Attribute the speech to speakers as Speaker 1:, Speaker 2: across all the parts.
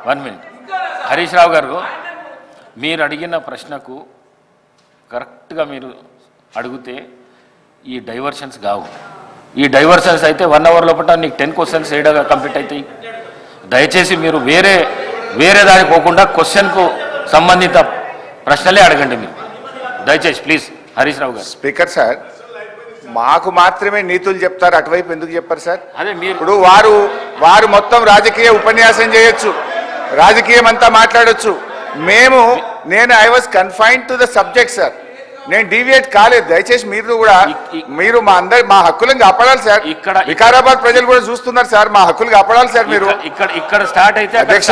Speaker 1: 1 minute. Harish Rao గారు, మీరు అడిగిన ప్రశ్నకు కరెక్ట్గా మీరు అడిగితే ఈ డైవర్షన్స్ కావు. ఈ డైవర్షన్స్ అయితే 1 hour లోపల నీకు 10 questions ఏడగా కంప్లీట్ అవుతాయి. దయచేసి మీరు వేరే దానికి పోకుండా క్వశ్చన్కు సంబంధిత ప్రశ్నలే అడగండి. మీరు దయచేసి ప్లీజ్. హరీష్ రావు గారు.
Speaker 2: స్పీకర్ సార్, మాకు మాత్రమే నీతులు చెప్తారు, అటువైపు ఎందుకు చెప్పారు సార్?
Speaker 1: అదే మీరు
Speaker 2: ఇప్పుడు వారు మొత్తం రాజకీయ ఉపన్యాసం చేయొచ్చు, రాజకీయం అంతా మాట్లాడొచ్చు. నేను I was confined to the subject sir. నేను డీవియేట్ కాలేదు. దయచేసి మీరు మా హక్కులను కాపాడాలి సార్. ఇక్కడ వికారాబాద్ ప్రజలు కూడా చూస్తున్నారు సార్, మా హక్కులు కాపాడాలి సార్. మీరు
Speaker 1: ఇక్కడ స్టార్ట్ అయితే
Speaker 2: అధ్యక్ష,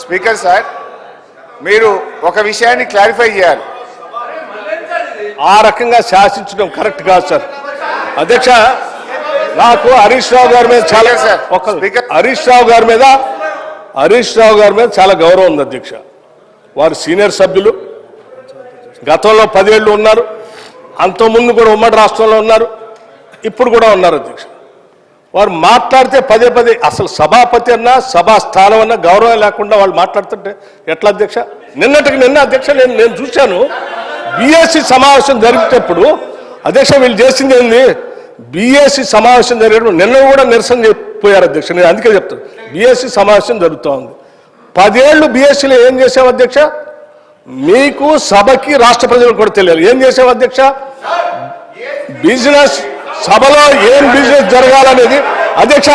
Speaker 2: స్పీకర్ సార్, మీరు ఒక విషయాన్ని క్లారిఫై చేయాలి.
Speaker 3: ఆ రకంగా శాసించడం కరెక్ట్ కాదు సార్. అధ్యక్ష, నాకు హరీష్ రావు గారి మీద చాలా హరీష్ రావు గారి మీద చాలా గౌరవం ఉంది అధ్యక్ష. వారు సీనియర్ సభ్యులు, గతంలో 10 ఏళ్ళు ఉన్నారు, అంతకుముందు కూడా ఉమ్మడి రాష్ట్రంలో ఉన్నారు, ఇప్పుడు కూడా ఉన్నారు అధ్యక్ష. వారు మాట్లాడితే పదే అసలు సభాపతి అన్నా సభా స్థానం అన్నా గౌరవం లేకుండా వాళ్ళు మాట్లాడుతుంటే ఎట్లా అధ్యక్ష? నిన్న అధ్యక్ష నేను చూశాను, బీఎస్సీ సమావేశం జరిగేటప్పుడు అధ్యక్ష వీళ్ళు చేసింది ఏంది, బీఎస్సీ సమావేశం జరిగేటప్పుడు నిన్న కూడా నిరసన చెప్పిపోయారు అధ్యక్ష. నేను అందుకే చెప్తాను, బీఎస్సీ సమావేశం జరుగుతూ ఉంది. 10 ఏళ్ళు బీఎస్సీలో ఏం చేసావు అధ్యక్ష? మీకు సభకి రాష్ట్ర ప్రజలకు కూడా తెలియాలి ఏం చేసావు అధ్యక్ష. బిజినెస్ సభలో ఏం బిజినెస్ జరగాలనేది అధ్యక్ష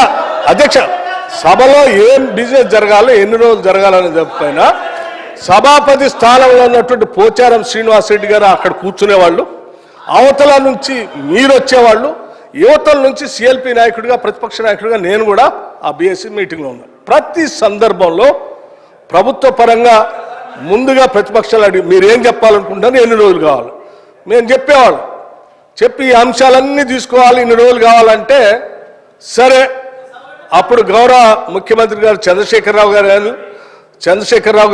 Speaker 3: సభలో ఏం బిజినెస్ జరగాలో ఎన్ని రోజులు జరగాలనేది పైన సభాపతి స్థానంలో ఉన్నటువంటి పోచారం శ్రీనివాసరెడ్డి గారు అక్కడ కూర్చునేవాళ్ళు, అవతల నుంచి మీరు వచ్చేవాళ్ళు, యువతల నుంచి సిఎల్పి నాయకుడిగా ప్రతిపక్ష నాయకుడిగా నేను కూడా ఆ బీఎస్సీ మీటింగ్లో ఉన్నాను. ప్రతి సందర్భంలో ప్రభుత్వ పరంగా ముందుగా ప్రతిపక్షాలు అడిగి మీరేం చెప్పాలనుకుంటారో ఎన్ని రోజులు కావాలి మేము చెప్పేవాళ్ళం. చెప్పి ఈ అంశాలన్నీ తీసుకోవాలి, ఇన్ని రోజులు కావాలంటే సరే. అప్పుడు గౌరవ ముఖ్యమంత్రి గారు చంద్రశేఖరరావు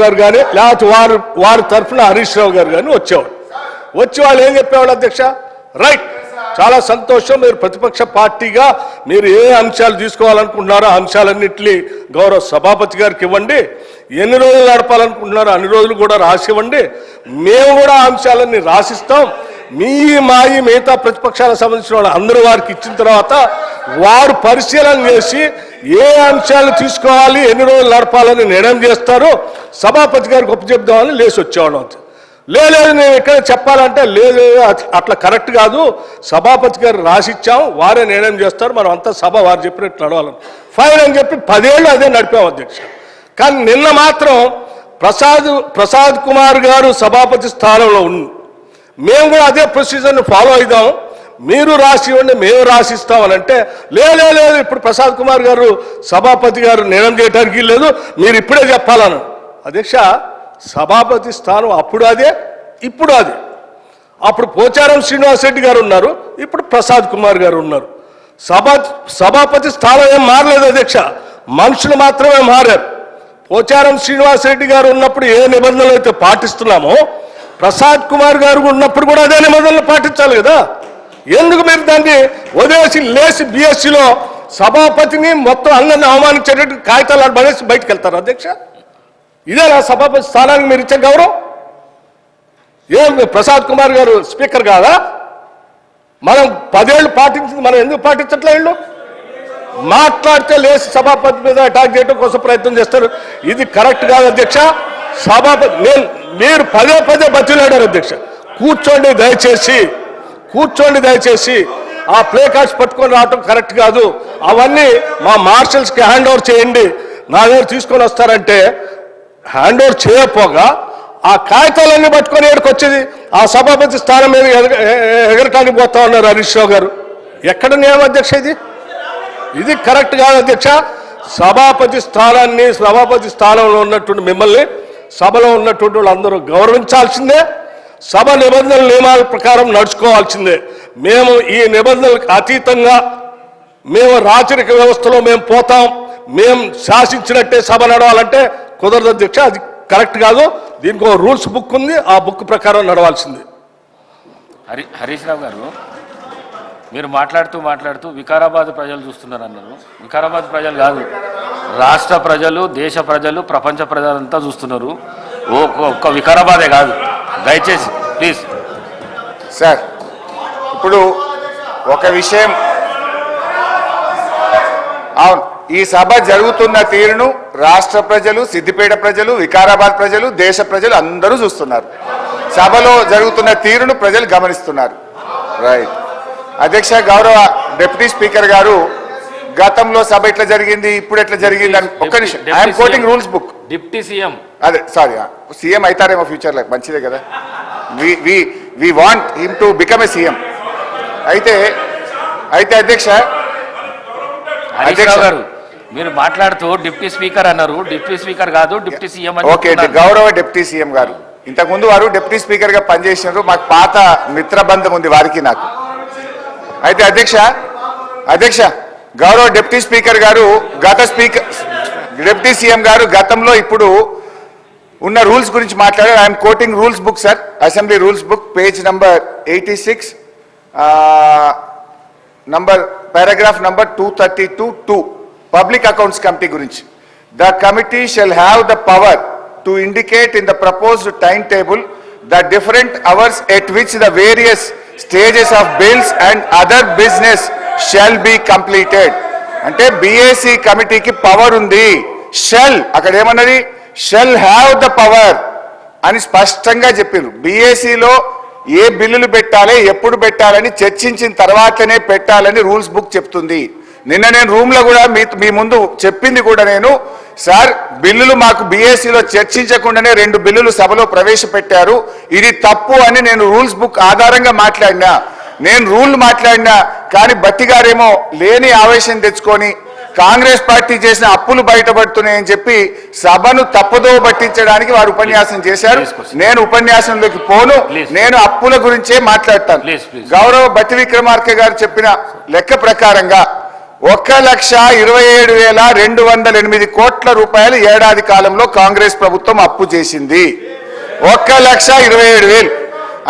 Speaker 3: గారు కానీ లేకపోతే వారి తరఫున హరీష్ రావు గారు కానీ వచ్చేవాళ్ళు. వచ్చి వాళ్ళు ఏం చెప్పేవాళ్ళు అధ్యక్ష, రైట్ చాలా సంతోషం, మీరు ప్రతిపక్ష పార్టీగా మీరు ఏ అంశాలు తీసుకోవాలనుకుంటున్నారో ఆ అంశాలన్నింటినీ గౌరవ సభాపతి గారికి ఇవ్వండి, ఎన్ని రోజులు నడపాలనుకుంటున్నారో అన్ని రోజులు కూడా రాసివ్వండి, మేము కూడా ఆ అంశాలన్నీ రాసిస్తాం. మిగతా ప్రతిపక్షాలకు సంబంధించిన వాళ్ళు అందరూ వారికి ఇచ్చిన తర్వాత వారు పరిశీలన చేసి ఏ అంశాలు తీసుకోవాలి ఎన్ని రోజులు నడపాలని నిర్ణయం చేస్తారు, సభాపతి గారికి ఒప్పచెప్దామని లేచి వచ్చేవాళ్ళం. లేదు నేను ఇక్కడ చెప్పాలంటే లేదు అట్లా కరెక్ట్ కాదు, సభాపతి గారు రాసిచ్చాం, వారే నిర్ణయం చేస్తారు, మనం అంతా సభ వారు చెప్పినట్టు నడవాలని ఫైన్ అని చెప్పి 10 ఏళ్ళు అదే నడిపాం అధ్యక్ష. కానీ నిన్న మాత్రం ప్రసాద్ కుమార్ గారు సభాపతి స్థానంలో ఉంది, మేము కూడా అదే ప్రొసీజర్ని ఫాలో అవుదాం, మీరు రాసి ఇవ్వండి మేము రాసిస్తామని అంటే లేదు ఇప్పుడు ప్రసాద్ కుమార్ గారు సభాపతి గారు నిర్ణయం చేయడానికి లేదు, మీరు ఇప్పుడే చెప్పాలను. అధ్యక్ష, సభాపతి స్థానం అప్పుడు అదే ఇప్పుడు అదే. అప్పుడు పోచారం శ్రీనివాసరెడ్డి గారు ఉన్నారు, ఇప్పుడు ప్రసాద్ కుమార్ గారు ఉన్నారు. సభాపతి స్థానం ఏం మారలేదు అధ్యక్ష, మనుషులు మాత్రమే మారారు. పోచారం శ్రీనివాసరెడ్డి గారు ఉన్నప్పుడు ఏ నిబంధనలు అయితే పాటిస్తున్నామో ప్రసాద్ కుమార్ గారు ఉన్నప్పుడు కూడా అదే నిబంధనలు పాటించాలి కదా. ఎందుకు మీరు దాన్ని వదిలేసి లేచి బీఎస్సీలో సభాపతిని మొత్తం అందరిని అవమానించేటట్టు కాగితాలు పడేసి బయటకు వెళ్తారు అధ్యక్ష? ఇదే నా సభాపతి స్థానానికి మీరు ఇచ్చే గౌరవం? ఏం ప్రసాద్ కుమార్ గారు స్పీకర్ కాదా? మనం 10 ఏళ్ళు పాటించింది మనం ఎందుకు పాటించట్లే? వీళ్ళు మాట్లాడితే లేచి సభాపతి మీద అటాక్ చేయడం కోసం ప్రయత్నం చేస్తారు, ఇది కరెక్ట్ కాదు అధ్యక్ష. సభాపతి మీరు పదే బతిలాడారు అధ్యక్ష, కూర్చోండి దయచేసి ఆ ప్లే కార్డ్స్ పట్టుకొని రావటం కరెక్ట్ కాదు, అవన్నీ మా మార్షల్స్కి హ్యాండ్ ఓవర్ చేయండి, నా దగ్గర తీసుకొని వస్తారంటే హ్యాండ్ ఓవర్ చేయకపోగా ఆ కాగితాలన్నీ పట్టుకొని ఎక్కడికి వచ్చేది ఆ సభాపతి స్థానం మీద ఎగరటానికి పోతా ఉన్నారు హరీష్ రావు గారు. ఎక్కడ నియమం అధ్యక్ష ఇది కరెక్ట్ కాదు అధ్యక్ష. సభాపతి స్థానంలో ఉన్నటువంటి మిమ్మల్ని సభలో ఉన్నటువంటి వాళ్ళందరూ గౌరవించాల్సిందే, సభ నిబంధనల నియమాల ప్రకారం నడుచుకోవాల్సిందే. మేము ఈ నిబంధనలకు అతీతంగా మేము రాచరిక వ్యవస్థలో మేము పోతాం, మేము శాసించినట్టే సభ నడవాలంటే కుదరదు అధ్యక్ష, అది కరెక్ట్ కాదు. దీనికి ఒక రూల్స్ బుక్ ఉంది, ఆ బుక్ ప్రకారం నడవాల్సింది.
Speaker 1: హరీష్ రావు గారు, మీరు మాట్లాడుతూ వికారాబాద్ ప్రజలు చూస్తున్నారు అన్నారు. వికారాబాద్ ప్రజలు కాదు, రాష్ట్ర ప్రజలు, దేశ ప్రజలు, ప్రపంచ ప్రజలంతా చూస్తున్నారు. ఒక్క వికారాబాదే కాదు. దయచేసి ప్లీజ్
Speaker 2: సార్, ఇప్పుడు ఒక విషయం, అవును, ఈ సభ జరుగుతున్న తీరును రాష్ట్ర ప్రజలు, సిద్దిపేట ప్రజలు, వికారాబాద్ ప్రజలు, దేశ ప్రజలు అందరూ చూస్తున్నారు. సభలో జరుగుతున్న తీరును ప్రజలు గమనిస్తున్నారు. రైట్. అధ్యక్ష, గౌరవ డిప్యూటీ స్పీకర్ గారు, గతంలో సభ ఎట్లా జరిగింది, ఇప్పుడు ఎట్లా జరిగింది అని ఒక్క నిమిషం. I'm quoting rules book.
Speaker 1: Deputy CM,
Speaker 2: అదే సారీ, సీఎం అవుతారేమో ఫ్యూచర్లో, మంచిదే కదా. We want him to become a CM. అయితే అధ్యక్ష
Speaker 1: హరీష్ రావు గారు, మీరు మాట్లాడుతూ డిప్యూటీ స్పీకర్ అన్నారు. డిప్యూటీ స్పీకర్ కాదు, డిప్యూటీ సీఎం అని.
Speaker 2: ఓకే, గౌరవ డిప్యూటీ సీఎం గారు, ఇంతకుముందు వారు డిప్యూటీ స్పీకర్ గా పనిచేసినారు. మాకు పాత మిత్రబంధం ఉంది వారికి నాకు. అయితే అధ్యక్ష గౌరవ డిప్యూటీ స్పీకర్ గారు, డిప్యూటీ సీఎం గారు గతంలో ఇప్పుడు ఉన్న రూల్స్ గురించి మాట్లాడారు. I'm quoting rules book sir, assembly rules book, page number 86, paragraph number 232(2), public accounts committee గురించి. The committee shall have the power to indicate in the proposed time table the different hours at which the various stages of bills and other business shall be completed. అంటే BAC కమిటీకి power ఉంది. Shall, అక్కడ ఏమన్నది, shell have the power అని స్పష్టంగా చెప్పిండ్రు. బిఏసిలో ఏ బిల్లులు పెట్టాలి, ఎప్పుడు పెట్టాలని చర్చించిన తర్వాతనే పెట్టాలని రూల్స్ బుక్ చెప్తుంది. నిన్న నేను రూమ్ లో కూడా మీ ముందు చెప్పింది కూడా నేను, సార్ బిల్లులు మాకు బిఏసీలో చర్చించకుండానే 2 బిల్లులు సభలో ప్రవేశపెట్టారు, ఇది తప్పు అని నేను రూల్స్ బుక్ ఆధారంగా మాట్లాడినా. నేను రూల్ మాట్లాడినా కానీ బట్టి గారేమో లేని ఆవేశం తెచ్చుకొని కాంగ్రెస్ పార్టీ చేసిన అప్పులు బయటపడుతున్నాయని చెప్పి సభను తప్పుదో పట్టించడానికి వారు ఉపన్యాసం చేశారు. నేను ఉపన్యాసంలోకి పోను, నేను అప్పుల గురించే మాట్లాడతాను. గౌరవ బట్టి విక్రమార్క గారు చెప్పిన లెక్క ప్రకారంగా 1,27,208 కోట్ల రూపాయలు ఏడాది కాలంలో కాంగ్రెస్ ప్రభుత్వం అప్పు చేసింది. 1,27,000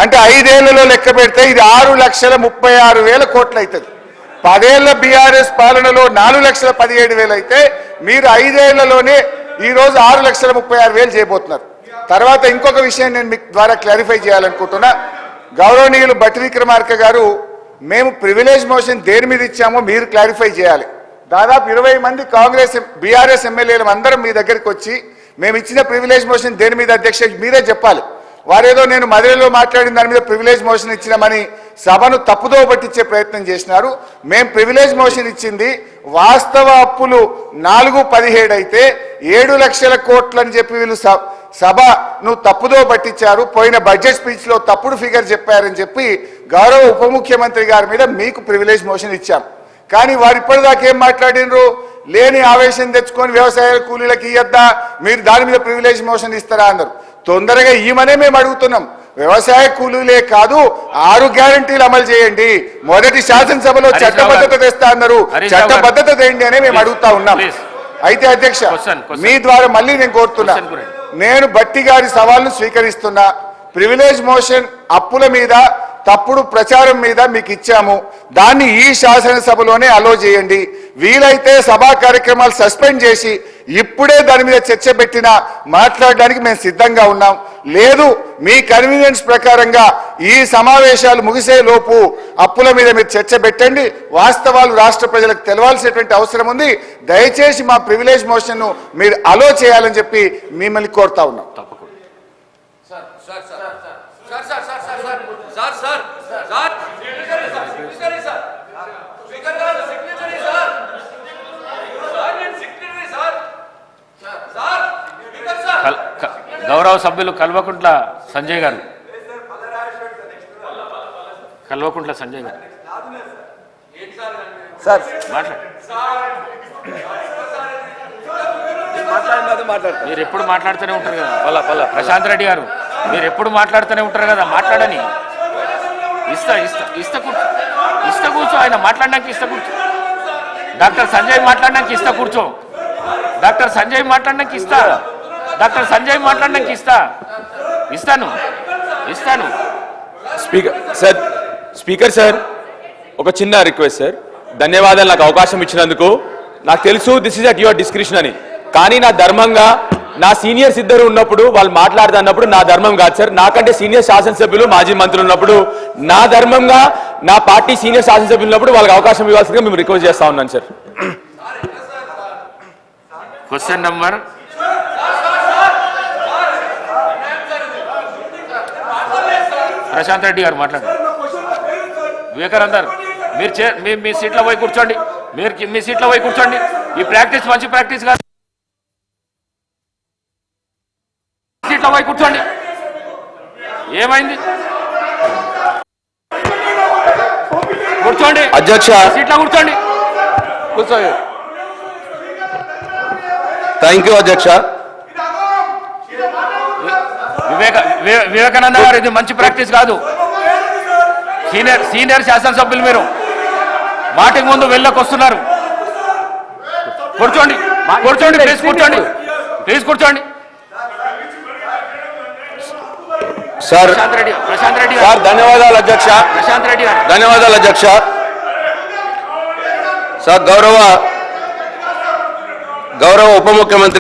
Speaker 2: అంటే 5 ఏళ్లలో లెక్క పెడితే ఇది 6,36,000 కోట్లు అవుతుంది. 10 ఏళ్ల బీఆర్ఎస్ పాలనలో 4,17,000 అయితే మీరు 5 ఏళ్లలోనే ఈ రోజు 6,36,000 చేయబోతున్నారు. తర్వాత ఇంకొక విషయం నేను మీకు ద్వారా క్లారిఫై చేయాలనుకుంటున్నా. గౌరవనీయులు బట్టి విక్రమార్క గారు, మేము ప్రివిలేజ్ మోషన్ దేని మీద ఇచ్చామో మీరు క్లారిఫై చేయాలి. దాదాపు 20 మంది కాంగ్రెస్ బీఆర్ఎస్ ఎమ్మెల్యేలు అందరం మీ దగ్గరికి వచ్చి మేము ఇచ్చిన ప్రివిలేజ్ మోషన్ దేని మీద అధ్యక్ష మీరే చెప్పాలి. వారేదో నేను మధురలో మాట్లాడిన దాని మీద ప్రివిలేజ్ మోషన్ ఇచ్చినామని సభను తప్పుదో పట్టించే ప్రయత్నం చేసినారు. మేము ప్రివిలేజ్ మోషన్ ఇచ్చింది వాస్తవ అప్పులు 4,17 అయితే 7 లక్షల కోట్లు అని చెప్పి వీళ్ళు సభను తప్పుదో పట్టించారు. పోయిన బడ్జెట్ స్పీచ్ లో తప్పుడు ఫిగర్ చెప్పారని చెప్పి గౌరవ ఉప ముఖ్యమంత్రి గారి మీద మీకు ప్రివిలేజ్ మోషన్ ఇచ్చాం. కానీ వారు ఇప్పటిదాకా ఏం మాట్లాడినరు, లేని ఆవేశం తెచ్చుకొని వ్యవసాయ కూలీలకు ఇయ్యద్దా, మీరు దాని మీద ప్రివిలేజ్ మోషన్ ఇస్తారా అన్నారు. తొందరగా ఈమనే మేము అడుగుతున్నాం. వ్యవసాయ కూలీలే కాదు 6 గ్యారంటీలు అమలు చేయండి. మొదటి శాసనసభలో చట్టబద్ధత తెస్తా అన్నారు, చట్టబద్ధత తేండి అనే మేము అడుగుతా ఉన్నాం. అయితే అధ్యక్ష మీ ద్వారా మళ్ళీ నేను కోరుతున్నా, నేను బట్టి గారి సవాల్ను స్వీకరిస్తున్నా. ప్రివిలేజ్ మోషన్ అప్పుల మీద తప్పుడు ప్రచారం మీద మీకు ఇచ్చాము, దాన్ని ఈ శాసనసభలోనే అలో చేయండి. వీలైతే సభా కార్యక్రమాలు సస్పెండ్ చేసి ఇప్పుడే దాని మీద చర్చ పెట్టినా మాట్లాడడానికి మేము సిద్ధంగా ఉన్నాం. లేదు మీ కన్వీనియన్స్ ప్రకారంగా ఈ సమావేశాలు ముగిసే లోపు అప్పుల మీద మీరు చర్చ పెట్టండి. వాస్తవాలు రాష్ట్ర ప్రజలకు తెలవాల్సినటువంటి అవసరం ఉంది. దయచేసి మా ప్రివిలేజ్ మోషన్ ను మీరు అలో చేయాలని చెప్పి మిమ్మల్ని కోరుతా ఉన్నాం.
Speaker 1: గౌరవ సభ్యులు కల్వకుంట్ల సంజయ్ గారు, కల్వకుంట్ల సంజయ్ గారు
Speaker 2: సార్
Speaker 1: మీరు ఎప్పుడు మాట్లాడుతూనే ఉంటారు కదా. ప్రశాంత్ రెడ్డి గారు, మీరు ఎప్పుడు మాట్లాడుతూనే ఉంటారు కదా, మాట్లాడని. ఇస్తా కూర్చో, ఆయన మాట్లాడడానికి ఇస్తా కూర్చో. డాక్టర్ సంజయ్ మాట్లాడడానికి ఇస్తా కూర్చో. డాక్టర్ సంజయ్ మాట్లాడడానికి ఇస్తా. డాక్టర్ సంజయ్ మాట్లాడడానికి ఇస్తాను.
Speaker 4: స్పీకర్ సార్, ఒక చిన్న రిక్వెస్ట్ సార్. ధన్యవాదాలు నాకు అవకాశం ఇచ్చినందుకు. నాకు తెలుసు this is at your description అని, కానీ నా ధర్మంగా నా సీనియర్స్ ఇద్దరు ఉన్నప్పుడు వాళ్ళు మాట్లాడుతున్నప్పుడు నా ధర్మం కాదు సార్. నాకంటే సీనియర్ శాసనసభ్యులు మాజీ మంత్రులు ఉన్నప్పుడు నా ధర్మంగా నా పార్టీ సీనియర్ శాసనసభ్యులు ఉన్నప్పుడు వాళ్ళకి అవకాశం ఇవ్వాల్సిందిగా మేము రిక్వెస్ట్ చేస్తా ఉన్నాను sir.
Speaker 1: Question number Prashant Reddy గారు మాట్లాడండి. వివేకానంద గారు మీరు మీ సీట్లో పోయి కూర్చోండి. మీరు మీ సీట్లో పోయి కూర్చోండి. ఈ ప్రాక్టీస్ మంచి ప్రాక్టీస్ కాదు. సీట్లో పోయి కూర్చోండి. ఏమైంది? కూర్చోండి
Speaker 5: అధ్యక్ష.
Speaker 1: సీట్లో కూర్చోండి.
Speaker 4: కూర్చోండి.
Speaker 5: థ్యాంక్ యూ అధ్యక్ష.
Speaker 1: వివేకానంద గారు ఇది మంచి ప్రాక్టీస్ కాదు. సీనియర్ శాసనసభ్యులు మీరు మాటకి ముందు వెళ్ళకొస్తున్నారు. కూర్చోండి కూర్చోండి ప్లీజ్ కూర్చోండి ప్లీజ్ కూర్చోండి.
Speaker 5: సార్
Speaker 1: ప్రశాంత్ రెడ్డి
Speaker 4: సార్ ధన్యవాదాలు అధ్యక్ష.
Speaker 1: ప్రశాంత్ రెడ్డి గారు
Speaker 5: ధన్యవాదాలు అధ్యక్ష. సార్ గౌరవ ఉప ముఖ్యమంత్రి